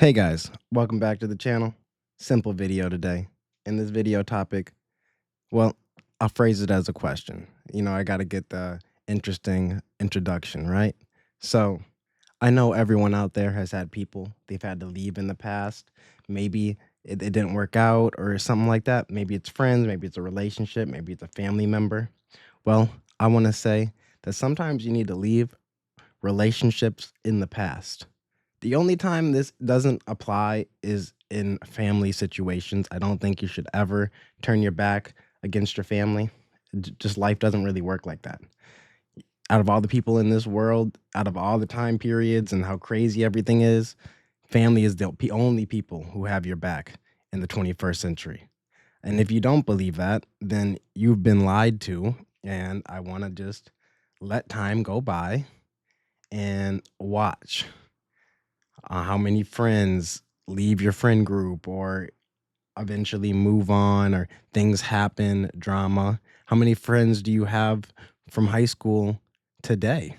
Hey guys, welcome back to the channel. Simple video today. In this video topic, well, I'll phrase it as a question. I got to get the interesting introduction, right? So, I know everyone out there has had people they've had to leave in the past. Maybe it didn't work out or something like that. Maybe it's friends, maybe it's a relationship, maybe it's a family member. Well, I want to say that sometimes you need to leave relationships in the past. The only time this doesn't apply is in family situations. I don't think you should ever turn your back against your family. Just life doesn't really work like that. Out of all the people in this world, out of all the time periods and how crazy everything is, family is the only people who have your back in the 21st century. And if you don't believe that, then you've been lied to. And I want to just let time go by and watch how many friends leave your friend group or eventually move on or things happen, drama. How many friends do you have from high school today?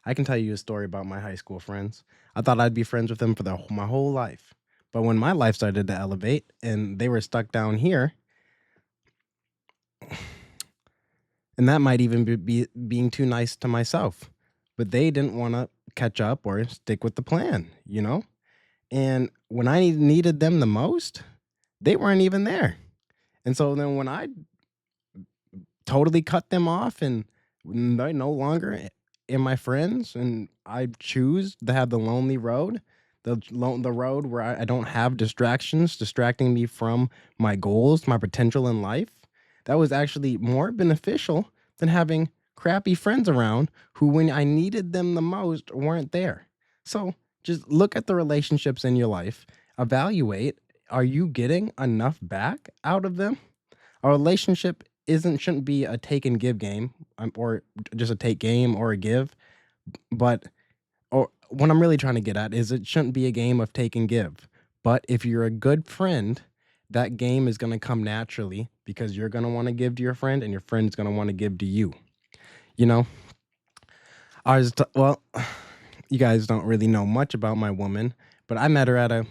I can tell you a story about my high school friends. I thought I'd be friends with them for my whole life. But when my life started to elevate and they were stuck down here, and that might even be being too nice to myself, but they didn't want to catch up or stick with the plan. And when I needed them the most, they weren't even there. And so then when I totally cut them off and they're no longer in my friends and I choose to have the lonely road, the road where I don't have distractions distracting me from my goals, my potential in life, that was actually more beneficial than having crappy friends around who, when I needed them the most, weren't there. So just look at the relationships in your life, evaluate, are you getting enough back out of them? A relationship isn't shouldn't be a take and give game, or just a take game or a give, but or what I'm really trying to get at is it shouldn't be a game of take and give. But if you're a good friend, that game is going to come naturally because you're going to want to give to your friend and your friend's going to want to give to you. You know, well, you guys don't really know much about my woman, but I met her at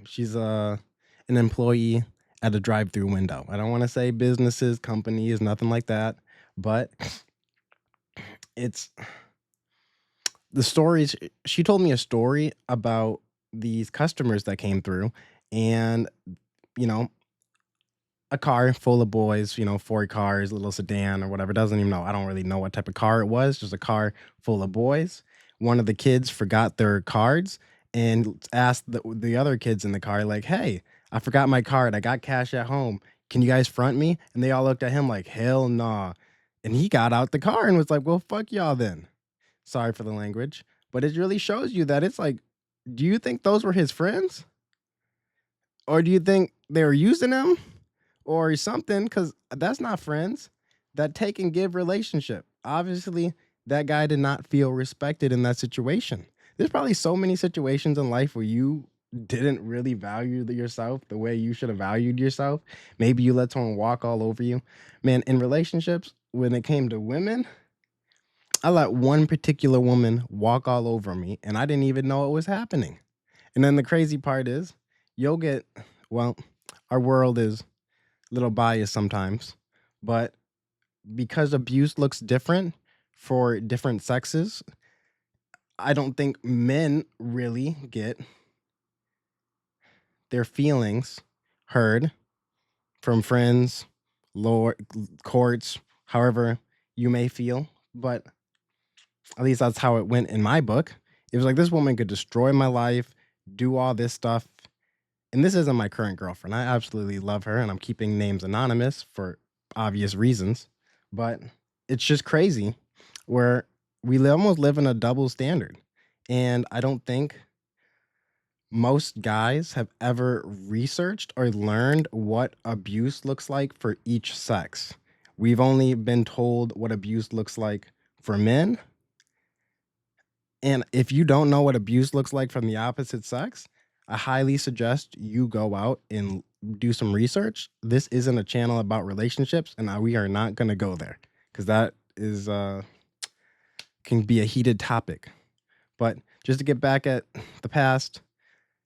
she's an employee at a drive-through window. I don't want to say businesses, companies, nothing like that, but it's the stories. She told me a story about these customers that came through, and you know, a car full of boys, four cars, little sedan or whatever. Doesn't even know. I don't really know what type of car it was. Just a car full of boys. One of the kids forgot their cards and asked the other kids in the car, like, "Hey, I forgot my card. I got cash at home. Can you guys front me?" And they all looked at him like, "Hell nah." And he got out the car and was like, "Well, fuck y'all then." Sorry for the language, but it really shows you that it's like, do you think those were his friends, or do you think they were using him? Or something, because that's not friends. That take and give relationship. Obviously, that guy did not feel respected in that situation. There's probably so many situations in life where you didn't really value yourself the way you should have valued yourself. Maybe you let someone walk all over you. Man, in relationships, when it came to women, I let one particular woman walk all over me and I didn't even know it was happening. And then the crazy part is, you'll get, well, our world is little biased sometimes, but because abuse looks different for different sexes, I don't think men really get their feelings heard from friends, lower courts, however you may feel. But at least that's how it went in my book. It was like this woman could destroy my life, do all this stuff. And this isn't my current girlfriend. I absolutely love her, and I'm keeping names anonymous for obvious reasons. But it's just crazy where almost live in a double standard. And I don't think most guys have ever researched or learned what abuse looks like for each sex. We've only been told what abuse looks like for men. And if you don't know what abuse looks like from the opposite sex, I highly suggest you go out and do some research. This isn't a channel about relationships, and we are not going to go there because that is can be a heated topic. But just to get back at the past,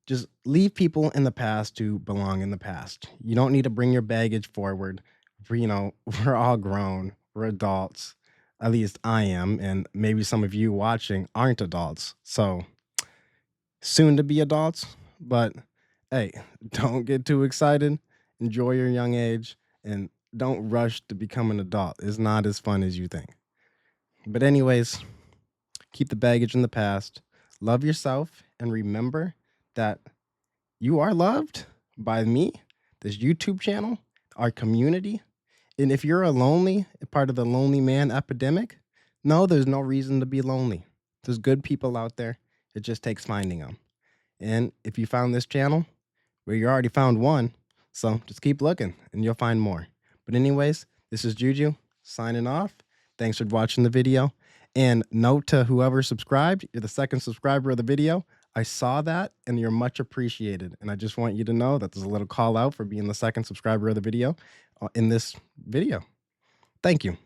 Just leave people in the past to belong in the past. You don't need to bring your baggage forward. We're all grown, we're adults. At least I am, and maybe some of you watching aren't adults. So soon to be adults, but hey, don't get too excited. Enjoy your young age and don't rush to become an adult. It's not as fun as you think. But, anyways, keep the baggage in the past. Love yourself and remember that you are loved by me, this YouTube channel, our community. And if you're a lonely part of the lonely man epidemic, no, there's no reason to be lonely. There's good people out there. It just takes finding them. And if you found this channel, well, you already found one. So just keep looking and you'll find more. But, anyways, this is Juju signing off. Thanks for watching the video. And note to whoever subscribed, you're the second subscriber of the video. I saw that and you're much appreciated. And I just want you to know that there's a little call out for being the second subscriber of the video in this video. Thank you.